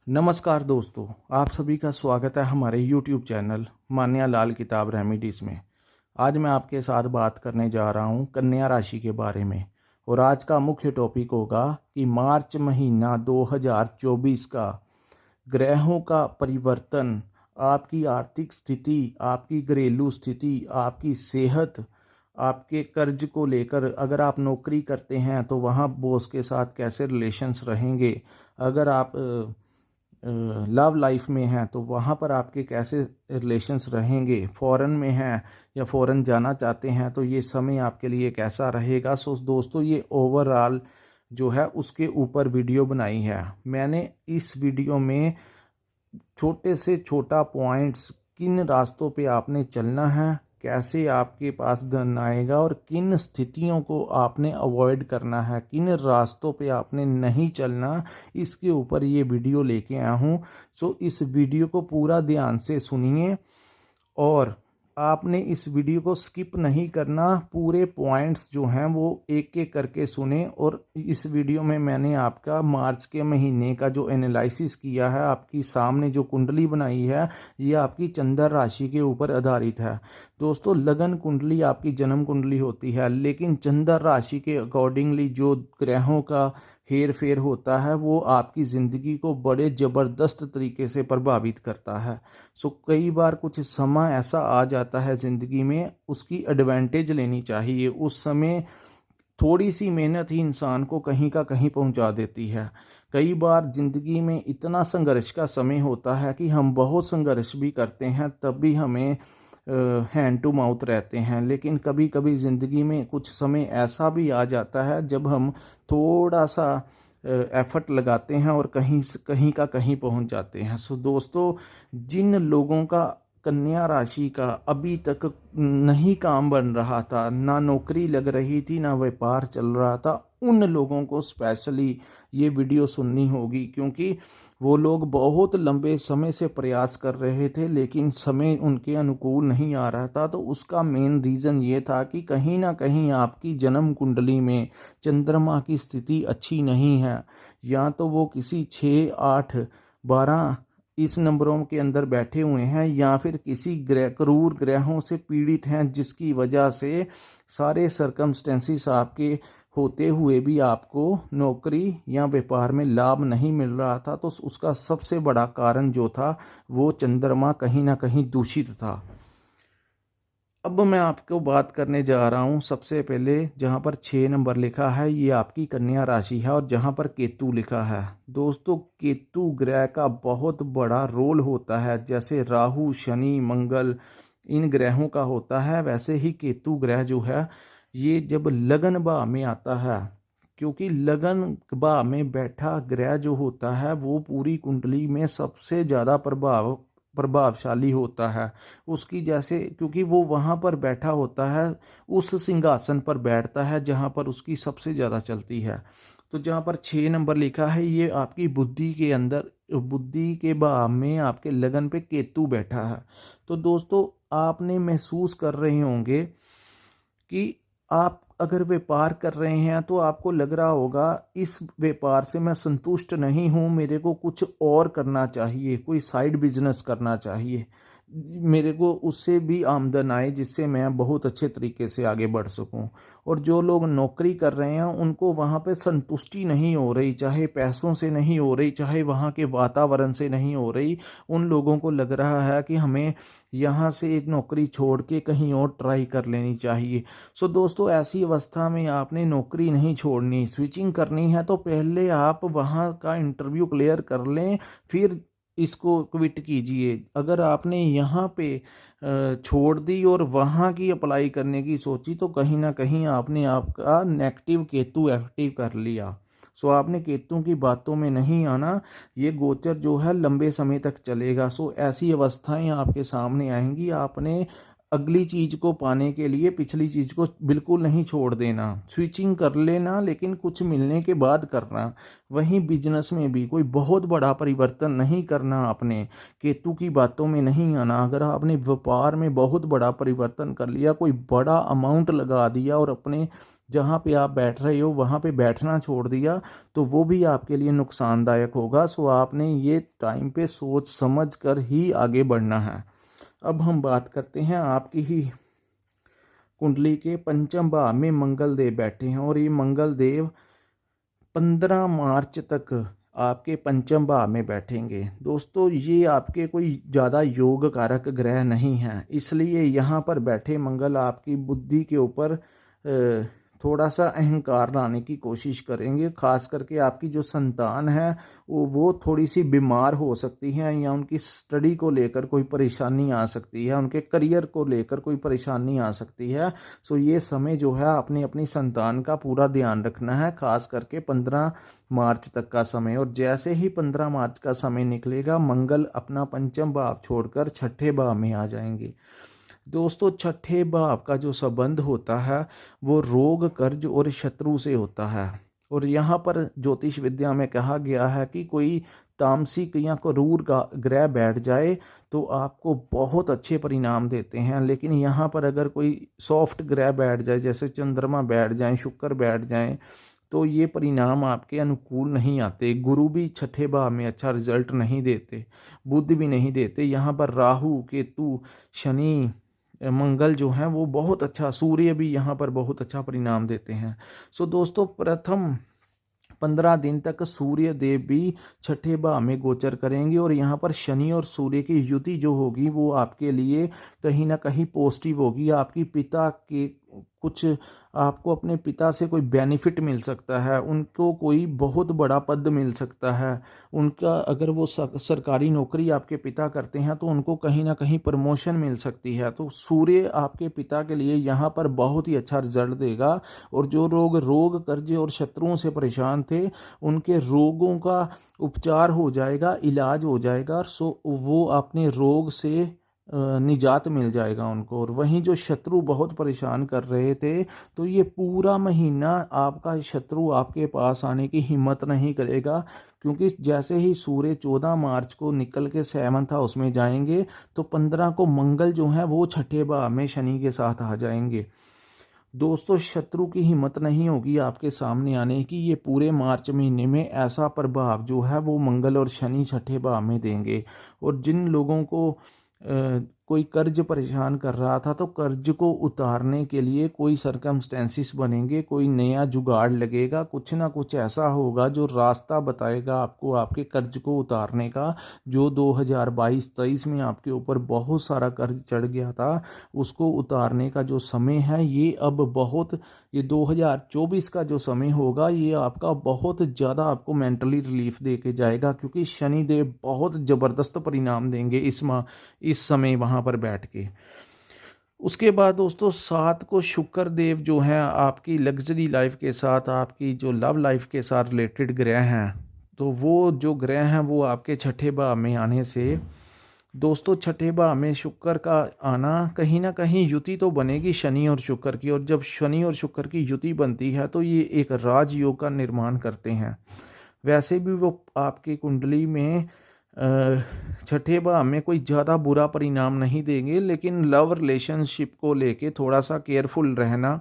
नमस्कार दोस्तों, आप सभी का स्वागत है हमारे YouTube चैनल मान्या लाल किताब रेमेडीज़ में। आज मैं आपके साथ बात करने जा रहा हूं कन्या राशि के बारे में। और आज का मुख्य टॉपिक होगा कि मार्च महीना 2024 का ग्रहों का परिवर्तन आपकी आर्थिक स्थिति, आपकी घरेलू स्थिति, आपकी सेहत, आपके कर्ज को लेकर, अगर आप नौकरी करते हैं तो वहाँ बॉस के साथ कैसे रिलेशंस रहेंगे, अगर आप लव लाइफ में हैं तो वहाँ पर आपके कैसे रिलेशंस रहेंगे, फॉरेन में हैं या फॉरेन जाना चाहते हैं तो ये समय आपके लिए कैसा रहेगा। सो दोस्तों, ये ओवरऑल जो है उसके ऊपर वीडियो बनाई है मैंने। इस वीडियो में छोटे से छोटा पॉइंट्स, किन रास्तों पे आपने चलना है, कैसे आपके पास धन आएगा और किन स्थितियों को आपने अवॉइड करना है, किन रास्तों पे आपने नहीं चलना, इसके ऊपर ये वीडियो लेके आया हूँ। सो इस वीडियो को पूरा ध्यान से सुनिए और आपने इस वीडियो को स्किप नहीं करना। पूरे पॉइंट्स जो हैं वो एक एक करके सुने। और इस वीडियो में मैंने आपका मार्च के महीने का जो एनालिसिस किया है, आपकी सामने जो कुंडली बनाई है, ये आपकी चंद्र राशि के ऊपर आधारित है। दोस्तों, लगन कुंडली आपकी जन्म कुंडली होती है, लेकिन चंद्र राशि के अकॉर्डिंगली जो ग्रहों का हेर फेर होता है वो आपकी ज़िंदगी को बड़े ज़बरदस्त तरीके से प्रभावित करता है। सो कई बार कुछ समय ऐसा आ जाता है ज़िंदगी में, उसकी एडवांटेज लेनी चाहिए। उस समय थोड़ी सी मेहनत ही इंसान को कहीं का कहीं पहुंचा देती है। कई बार ज़िंदगी में इतना संघर्ष का समय होता है कि हम बहुत संघर्ष भी करते हैं, तब भी हमें हैंड टू माउथ रहते हैं। लेकिन कभी कभी ज़िंदगी में कुछ समय ऐसा भी आ जाता है जब हम थोड़ा सा एफर्ट लगाते हैं और कहीं का कहीं पहुंच जाते हैं। सो दोस्तों, जिन लोगों का कन्या राशि का अभी तक नहीं काम बन रहा था, ना नौकरी लग रही थी, ना व्यापार चल रहा था, उन लोगों को स्पेशली ये वीडियो सुननी होगी, क्योंकि वो लोग बहुत लंबे समय से प्रयास कर रहे थे लेकिन समय उनके अनुकूल नहीं आ रहा था। तो उसका मेन रीज़न ये था कि कहीं ना कहीं आपकी जन्म कुंडली में चंद्रमा की स्थिति अच्छी नहीं है, या तो वो किसी 6, 8, 12 इस नंबरों के अंदर बैठे हुए हैं, या फिर किसी क्रूर ग्रहों से पीड़ित हैं, जिसकी वजह से सारे सर्कमस्टेंसेस आपके होते हुए भी आपको नौकरी या व्यापार में लाभ नहीं मिल रहा था। तो उसका सबसे बड़ा कारण जो था वो चंद्रमा कहीं ना कहीं दूषित था। अब मैं आपको बात करने जा रहा हूँ सबसे पहले, जहाँ पर 6 नंबर लिखा है ये आपकी कन्या राशि है, और जहाँ पर केतु लिखा है। दोस्तों, केतु ग्रह का बहुत बड़ा रोल होता है। जैसे राहु, शनि, मंगल इन ग्रहों का होता है, वैसे ही केतु ग्रह जो है ये जब लगन भाव में आता है, क्योंकि लगन भाव में बैठा ग्रह जो होता है वो पूरी कुंडली में सबसे ज़्यादा प्रभावशाली होता है। उसकी जैसे, क्योंकि वो वहाँ पर बैठा होता है, उस सिंहासन पर बैठता है जहाँ पर उसकी सबसे ज़्यादा चलती है। तो जहाँ पर 6 नंबर लिखा है ये आपकी बुद्धि के अंदर, बुद्धि के भाव में आपके लगन पे केतु बैठा है। तो दोस्तों, आपने महसूस कर रहे होंगे कि आप अगर व्यापार कर रहे हैं तो आपको लग रहा होगा इस व्यापार से मैं संतुष्ट नहीं हूँ, मेरे को कुछ और करना चाहिए, कोई साइड बिजनेस करना चाहिए, मेरे को उससे भी आमदन आए जिससे मैं बहुत अच्छे तरीके से आगे बढ़ सकूं। और जो लोग नौकरी कर रहे हैं उनको वहाँ पे संतुष्टि नहीं हो रही, चाहे पैसों से नहीं हो रही, चाहे वहाँ के वातावरण से नहीं हो रही। उन लोगों को लग रहा है कि हमें यहाँ से एक नौकरी छोड़ के कहीं और ट्राई कर लेनी चाहिए। सो दोस्तों, ऐसी अवस्था में आपने नौकरी नहीं छोड़नी, स्विचिंग करनी है तो पहले आप वहाँ का इंटरव्यू क्लियर कर लें, फिर इसको क्विट कीजिए। अगर आपने यहाँ पे छोड़ दी और वहाँ की अप्लाई करने की सोची तो कहीं ना कहीं आपने आपका नेगेटिव केतु एक्टिव कर लिया। सो आपने केतु की बातों में नहीं आना। ये गोचर जो है लंबे समय तक चलेगा। सो ऐसी अवस्थाएं आपके सामने आएंगी। आपने अगली चीज़ को पाने के लिए पिछली चीज़ को बिल्कुल नहीं छोड़ देना, स्विचिंग कर लेना, लेकिन कुछ मिलने के बाद करना। वहीं बिजनेस में भी कोई बहुत बड़ा परिवर्तन नहीं करना, आपने केतु की बातों में नहीं आना। अगर आपने व्यापार में बहुत बड़ा परिवर्तन कर लिया, कोई बड़ा अमाउंट लगा दिया और अपने जहाँ पे आप बैठ रहे हो वहाँ पे बैठना छोड़ दिया तो वो भी आपके लिए नुकसानदायक होगा। सो आपने ये टाइम पे सोच समझ कर ही आगे बढ़ना है। अब हम बात करते हैं आपकी ही कुंडली के पंचम भाव में मंगल देव बैठे हैं और ये मंगल देव 15 मार्च तक आपके पंचम भाव में बैठेंगे। दोस्तों ये आपके कोई ज़्यादा योग कारक ग्रह नहीं हैं, इसलिए यहाँ पर बैठे मंगल आपकी बुद्धि के ऊपर थोड़ा सा अहंकार लाने की कोशिश करेंगे। खास करके आपकी जो संतान है वो थोड़ी सी बीमार हो सकती है, या उनकी स्टडी को लेकर कोई परेशानी आ सकती है, उनके करियर को लेकर कोई परेशानी आ सकती है। सो ये समय जो है अपनी अपनी संतान का पूरा ध्यान रखना है, खास करके 15 मार्च तक का समय। और जैसे ही 15 मार्च का समय निकलेगा मंगल अपना पंचम भाव छोड़कर छठे भाव में आ जाएंगे। दोस्तों छठे भाव का जो संबंध होता है वो रोग, कर्ज और शत्रु से होता है। और यहाँ पर ज्योतिष विद्या में कहा गया है कि कोई तामसिक या क्रूर का ग्रह बैठ जाए तो आपको बहुत अच्छे परिणाम देते हैं, लेकिन यहाँ पर अगर कोई सॉफ्ट ग्रह बैठ जाए, जैसे चंद्रमा बैठ जाए, शुक्र बैठ जाए, तो ये परिणाम आपके अनुकूल नहीं आते। गुरु भी छठे भाव में अच्छा रिजल्ट नहीं देते, बुध भी नहीं देते। यहाँ पर राहु, केतु, शनि, मंगल जो हैं वो बहुत अच्छा, सूर्य भी यहाँ पर बहुत अच्छा परिणाम देते हैं। सो दोस्तों प्रथम 15 दिन तक सूर्य देव भी छठे भाव में गोचर करेंगे और यहाँ पर शनि और सूर्य की युति जो होगी वो आपके लिए कहीं ना कहीं पॉजिटिव होगी। आपकी पिता के कुछ, आपको अपने पिता से कोई बेनिफिट मिल सकता है, उनको कोई बहुत बड़ा पद मिल सकता है। उनका अगर वो सरकारी नौकरी आपके पिता करते हैं तो उनको कहीं ना कहीं प्रमोशन मिल सकती है। तो सूर्य आपके पिता के लिए यहाँ पर बहुत ही अच्छा रिजल्ट देगा। और जो रोग, कर्ज और शत्रुओं से परेशान थे उनके रोगों का उपचार हो जाएगा, इलाज हो जाएगा। सो वो अपने रोग से निजात मिल जाएगा उनको। और वहीं जो शत्रु बहुत परेशान कर रहे थे तो ये पूरा महीना आपका शत्रु आपके पास आने की हिम्मत नहीं करेगा, क्योंकि जैसे ही सूर्य 14 मार्च को निकल के 7th हाउस में जाएंगे तो 15 को मंगल जो है वो छठे भाव में शनि के साथ आ जाएंगे। दोस्तों शत्रु की हिम्मत नहीं होगी आपके सामने आने की। ये पूरे मार्च महीने में ऐसा प्रभाव जो है वो मंगल और शनि छठे भाव में देंगे। और जिन लोगों को कोई कर्ज परेशान कर रहा था तो कर्ज को उतारने के लिए कोई सर्कमस्टेंसेस बनेंगे, कोई नया जुगाड़ लगेगा, कुछ ना कुछ ऐसा होगा जो रास्ता बताएगा आपको आपके कर्ज को उतारने का। जो 2022-23 में आपके ऊपर बहुत सारा कर्ज चढ़ गया था उसको उतारने का जो समय है ये अब बहुत, ये 2024 का जो समय होगा ये आपका बहुत ज़्यादा आपको मेंटली रिलीफ दे के जाएगा, क्योंकि शनिदेव बहुत ज़बरदस्त परिणाम देंगे इस समय वहाँ पर बैठ के। उसके बाद दोस्तों 7 को शुक्र देव जो हैं आपकी लग्जरी लाइफ के साथ, आपकी जो लव लाइफ के साथ रिलेटेड ग्रह हैं, तो वो जो ग्रह हैं वो आपके छठे भाव में आने से दोस्तों छठे भाव में शुक्र का आना कहीं ना कहीं युति तो बनेगी शनि और शुक्र की। और जब शनि और शुक्र की युति बनती है तो ये एक राजयोग का निर्माण करते हैं। वैसे भी वो आपकी कुंडली में छठे भाव में कोई ज़्यादा बुरा परिणाम नहीं देंगे, लेकिन लव रिलेशनशिप को लेके थोड़ा सा केयरफुल रहना।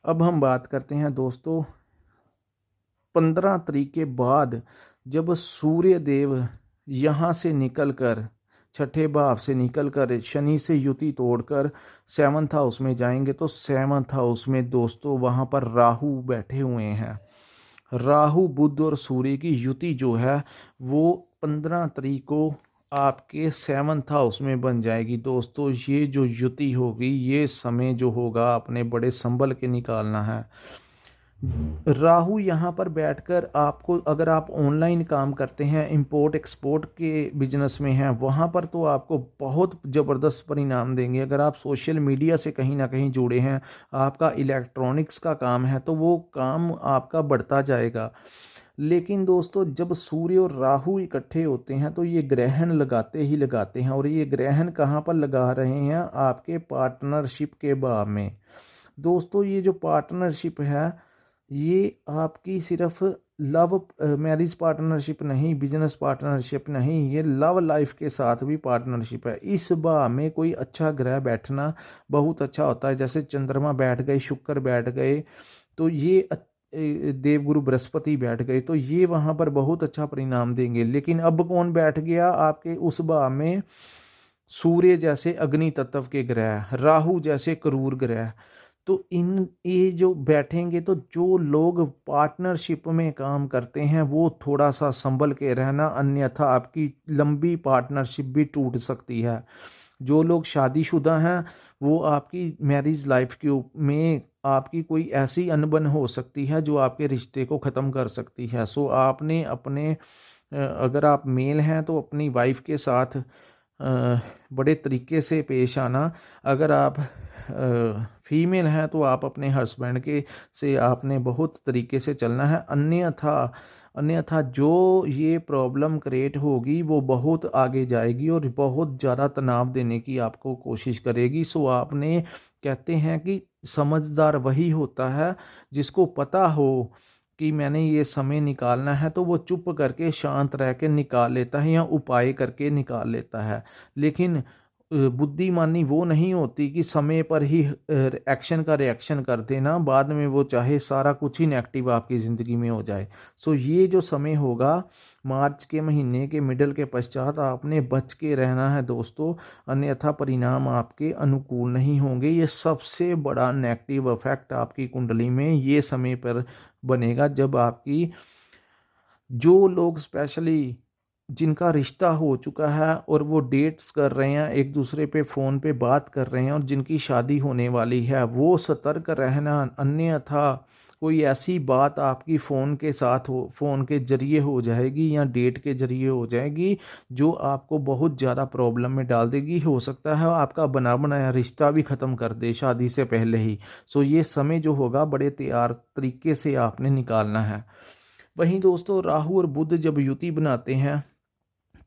अब हम बात करते हैं दोस्तों 15 तारीख के बाद जब सूर्य देव यहाँ से निकलकर छठे भाव से निकलकर शनि से युति तोड़कर 7th हाउस में जाएंगे तो 7th हाउस में दोस्तों वहाँ पर राहु बैठे हुए हैं। राहु, बुध और सूर्य की युति जो है वो 15 तारीख को आपके 7th हाउस में बन जाएगी। दोस्तों ये जो युति होगी, ये समय जो होगा अपने बड़े संभल के निकालना है। राहु यहाँ पर बैठकर आपको, अगर आप ऑनलाइन काम करते हैं, इंपोर्ट एक्सपोर्ट के बिजनेस में हैं, वहाँ पर तो आपको बहुत ज़बरदस्त परिणाम देंगे। अगर आप सोशल मीडिया से कहीं ना कहीं जुड़े हैं, आपका इलेक्ट्रॉनिक्स का काम है, तो वो काम आपका बढ़ता जाएगा। लेकिन दोस्तों जब सूर्य और राहु इकट्ठे होते हैं तो ये ग्रहण लगाते ही लगाते हैं। और ये ग्रहण कहाँ पर लगा रहे हैं? आपके पार्टनरशिप के भाव में। दोस्तों ये जो पार्टनरशिप है ये आपकी सिर्फ लव मैरिज पार्टनरशिप नहीं, बिजनेस पार्टनरशिप नहीं, ये लव लाइफ के साथ भी पार्टनरशिप है। इस भाव में कोई अच्छा ग्रह बैठना बहुत अच्छा होता है। जैसे चंद्रमा बैठ गए, शुक्र बैठ गए, तो ये देवगुरु बृहस्पति बैठ गए तो ये वहाँ पर बहुत अच्छा परिणाम देंगे। लेकिन अब कौन बैठ गया आपके उस भाव में? सूर्य जैसे अग्नि तत्व के ग्रह, राहु जैसे क्रूर ग्रह। तो ये जो बैठेंगे तो जो लोग पार्टनरशिप में काम करते हैं वो थोड़ा सा संभल के रहना, अन्यथा आपकी लंबी पार्टनरशिप भी टूट सकती है। जो लोग शादीशुदा हैं वो आपकी मैरिज लाइफ के में आपकी कोई ऐसी अनबन हो सकती है जो आपके रिश्ते को ख़त्म कर सकती है। सो आपने अपने अगर आप मेल हैं तो अपनी वाइफ के साथ बड़े तरीके से पेश आना। अगर आप फीमेल हैं तो आप अपने हस्बैंड के से आपने बहुत तरीके से चलना है, अन्यथा जो ये प्रॉब्लम क्रिएट होगी वो बहुत आगे जाएगी और बहुत ज़्यादा तनाव देने की आपको कोशिश करेगी। सो आपने, कहते हैं कि समझदार वही होता है जिसको पता हो कि मैंने ये समय निकालना है, तो वो चुप करके शांत रह के निकाल लेता है या उपाय करके निकाल लेता है। लेकिन बुद्धिमानी वो नहीं होती कि समय पर ही एक्शन का रिएक्शन कर देना, बाद में वो चाहे सारा कुछ ही नेगेटिव आपकी ज़िंदगी में हो जाए। सो ये जो समय होगा मार्च के महीने के मिडल के पश्चात, आपने बच के रहना है दोस्तों, अन्यथा परिणाम आपके अनुकूल नहीं होंगे। ये सबसे बड़ा नेगेटिव इफेक्ट आपकी कुंडली में ये समय पर बनेगा जब आपकी, जो लोग स्पेशली जिनका रिश्ता हो चुका है और वो डेट्स कर रहे हैं, एक दूसरे पे फ़ोन पे बात कर रहे हैं और जिनकी शादी होने वाली है, वो सतर्क रहना, अन्यथा कोई ऐसी बात आपकी फ़ोन के साथ हो, फ़ोन के ज़रिए हो जाएगी या डेट के ज़रिए हो जाएगी जो आपको बहुत ज़्यादा प्रॉब्लम में डाल देगी। हो सकता है आपका बना बनाया रिश्ता भी ख़त्म कर दे शादी से पहले ही। सो ये समय जो होगा बड़े तैयार तरीके से आपने निकालना है। वहीं दोस्तों राहु और बुध जब युति बनाते हैं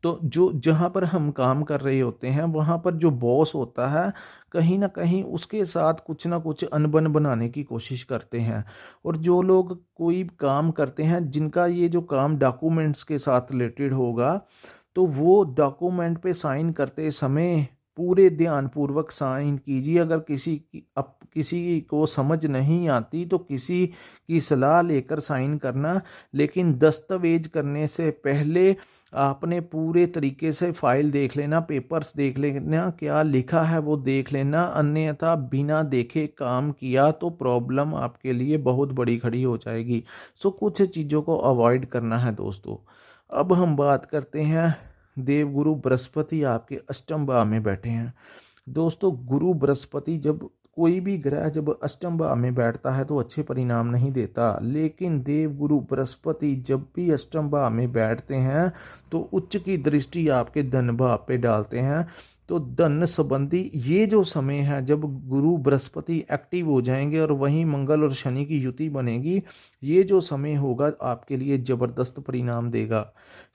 तो जो जहाँ पर हम काम कर रहे होते हैं वहाँ पर जो बॉस होता है कहीं ना कहीं उसके साथ कुछ ना कुछ अनबन बनाने की कोशिश करते हैं। और जो लोग कोई काम करते हैं जिनका ये जो काम डॉक्यूमेंट्स के साथ रिलेटेड होगा, तो वो डॉक्यूमेंट पे साइन करते समय पूरे ध्यानपूर्वक साइन कीजिए। अगर किसी को समझ नहीं आती तो किसी की सलाह लेकर साइन करना, लेकिन दस्तावेज करने से पहले आपने पूरे तरीके से फाइल देख लेना, पेपर्स देख लेना, क्या लिखा है वो देख लेना। अन्यथा बिना देखे काम किया तो प्रॉब्लम आपके लिए बहुत बड़ी खड़ी हो जाएगी। सो कुछ चीज़ों को अवॉइड करना है दोस्तों। अब हम बात करते हैं, देवगुरु बृहस्पति आपके अष्टम भाव में बैठे हैं। दोस्तों गुरु बृहस्पति, जब कोई भी ग्रह जब अष्टम भाव में बैठता है तो अच्छे परिणाम नहीं देता, लेकिन देवगुरु बृहस्पति जब भी अष्टम भाव में बैठते हैं तो उच्च की दृष्टि आपके धन भाव पे डालते हैं। तो धन संबंधी ये जो समय है जब गुरु बृहस्पति एक्टिव हो जाएंगे और वहीं मंगल और शनि की युति बनेगी, ये जो समय होगा आपके लिए ज़बरदस्त परिणाम देगा।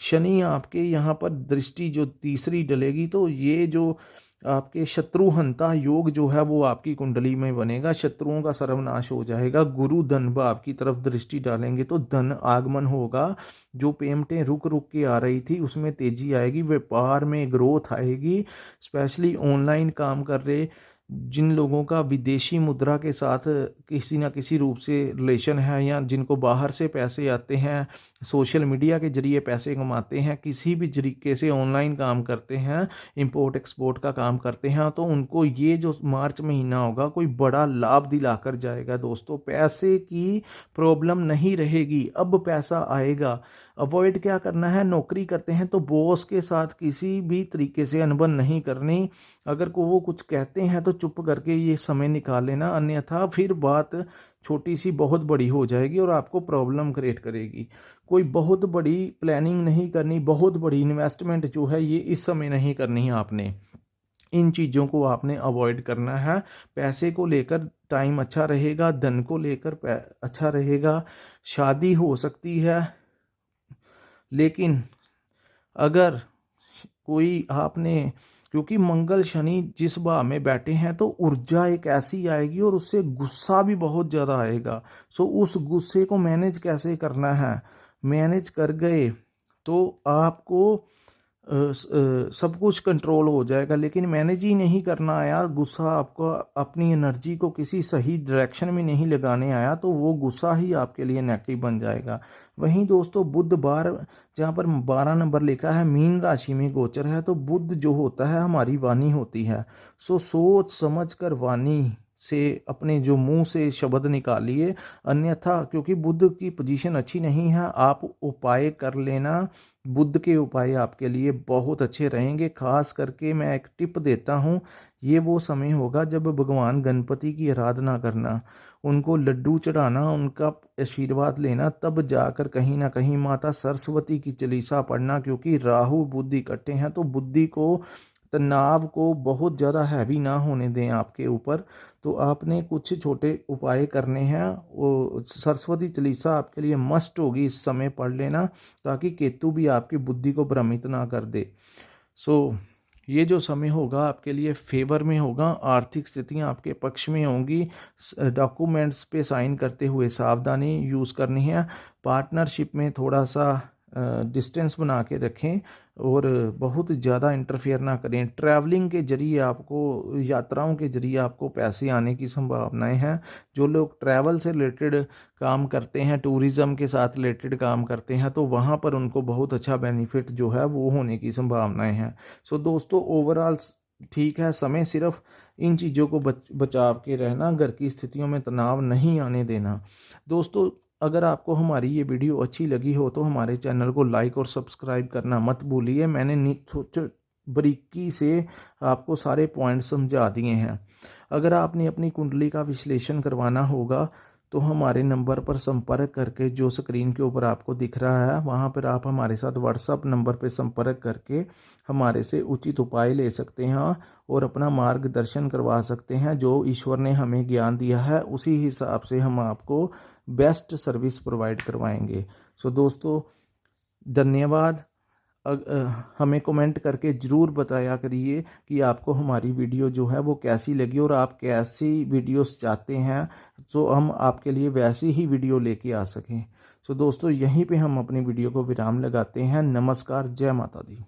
शनि आपके यहाँ पर दृष्टि जो तीसरी डलेगी तो ये जो आपके शत्रुहंता योग जो है वो आपकी कुंडली में बनेगा, शत्रुओं का सर्वनाश हो जाएगा। गुरु धन भाव की तरफ दृष्टि डालेंगे तो धन आगमन होगा। जो पेमेंटें रुक रुक के आ रही थी उसमें तेजी आएगी, व्यापार में ग्रोथ आएगी। स्पेशली ऑनलाइन काम कर रहे जिन लोगों का विदेशी मुद्रा के साथ किसी ना किसी रूप से रिलेशन है, या जिनको बाहर से पैसे आते हैं, सोशल मीडिया के जरिए पैसे कमाते हैं, किसी भी तरीके से ऑनलाइन काम करते हैं, इंपोर्ट एक्सपोर्ट का काम करते हैं, तो उनको ये जो मार्च महीना होगा कोई बड़ा लाभ दिलाकर जाएगा दोस्तों। पैसे की प्रॉब्लम नहीं रहेगी, अब पैसा आएगा। अवॉइड क्या करना है, नौकरी करते हैं तो बॉस के साथ किसी भी तरीके से अनबन नहीं करनी। अगर को वो कुछ कहते हैं तो चुप करके ये समय निकाल लेना, अन्यथा फिर बात छोटी सी बहुत बड़ी हो जाएगी और आपको प्रॉब्लम क्रिएट करेगी। कोई बहुत बड़ी प्लानिंग नहीं करनी, बहुत बड़ी इन्वेस्टमेंट जो है ये इस समय नहीं करनी है आपने। इन चीज़ों को आपने अवॉइड करना है। पैसे को लेकर टाइम अच्छा रहेगा, धन को लेकर अच्छा रहेगा। शादी हो सकती है, लेकिन अगर कोई आपने, क्योंकि मंगल शनि जिस भाव में बैठे हैं तो ऊर्जा एक ऐसी आएगी और उससे गुस्सा भी बहुत ज़्यादा आएगा। सो उस गुस्से को मैनेज कैसे करना है, मैनेज कर गए तो आपको सब कुछ कंट्रोल हो जाएगा। लेकिन मैनेज ही नहीं करना आया, गुस्सा आपको अपनी एनर्जी को किसी सही डायरेक्शन में नहीं लगाने आया, तो वो गुस्सा ही आपके लिए नेगेटिव बन जाएगा। वहीं दोस्तों बुधवार जहाँ पर 12 नंबर लिखा है, मीन राशि में गोचर है, तो बुध जो होता है हमारी वाणी होती है। सो सोच समझ कर वाणी से अपने जो मुंह से शब्द निकालिए, अन्यथा क्योंकि बुध की पोजीशन अच्छी नहीं है, आप उपाय कर लेना। बुध के उपाय आपके लिए बहुत अच्छे रहेंगे। खास करके मैं एक टिप देता हूँ, ये वो समय होगा जब भगवान गणपति की आराधना करना, उनको लड्डू चढ़ाना, उनका आशीर्वाद लेना, तब जाकर कहीं ना कहीं माता सरस्वती की चालीसा पढ़ना। क्योंकि राहु बुध इकट्ठे हैं, तो बुद्धि को, तनाव को बहुत ज़्यादा हैवी ना होने दें आपके ऊपर। तो आपने कुछ छोटे उपाय करने हैं। वो सरस्वती चालीसा आपके लिए मस्ट होगी, इस समय पढ़ लेना, ताकि केतु भी आपकी बुद्धि को भ्रमित ना कर दे। ये जो समय होगा आपके लिए फेवर में होगा, आर्थिक स्थितियां आपके पक्ष में होंगी। डॉक्यूमेंट्स पे साइन करते हुए सावधानी यूज़ करनी है। पार्टनरशिप में थोड़ा सा डिस्टेंस बना के रखें और बहुत ज़्यादा इंटरफेयर ना करें। ट्रैवलिंग के जरिए आपको, यात्राओं के जरिए आपको पैसे आने की संभावनाएं हैं। जो लोग ट्रैवल से रिलेटेड काम करते हैं, टूरिज़्म के साथ रिलेटेड काम करते हैं, तो वहाँ पर उनको बहुत अच्छा बेनिफिट जो है वो होने की संभावनाएं हैं। सो दोस्तों ओवरऑल ठीक है समय, सिर्फ इन चीज़ों को बचाव के रहना, घर की स्थितियों में तनाव नहीं आने देना। दोस्तों अगर आपको हमारी ये वीडियो अच्छी लगी हो तो हमारे चैनल को लाइक और सब्सक्राइब करना मत भूलिए। मैंने बारीकी से आपको सारे पॉइंट समझा दिए हैं। अगर आपने अपनी कुंडली का विश्लेषण करवाना होगा तो हमारे नंबर पर संपर्क करके, जो स्क्रीन के ऊपर आपको दिख रहा है, वहाँ पर आप हमारे साथ व्हाट्सएप नंबर पर संपर्क करके हमारे से उचित उपाय ले सकते हैं और अपना मार्गदर्शन करवा सकते हैं। जो ईश्वर ने हमें ज्ञान दिया है उसी हिसाब से हम आपको बेस्ट सर्विस प्रोवाइड करवाएंगे। सो दोस्तों धन्यवाद। हमें कमेंट करके ज़रूर बताया करिए कि आपको हमारी वीडियो जो है वो कैसी लगी और आप कैसी वीडियोस चाहते हैं, तो हम आपके लिए वैसी ही वीडियो लेके आ सकें। सो दोस्तों यहीं पे हम अपनी वीडियो को विराम लगाते हैं। नमस्कार, जय माता दी।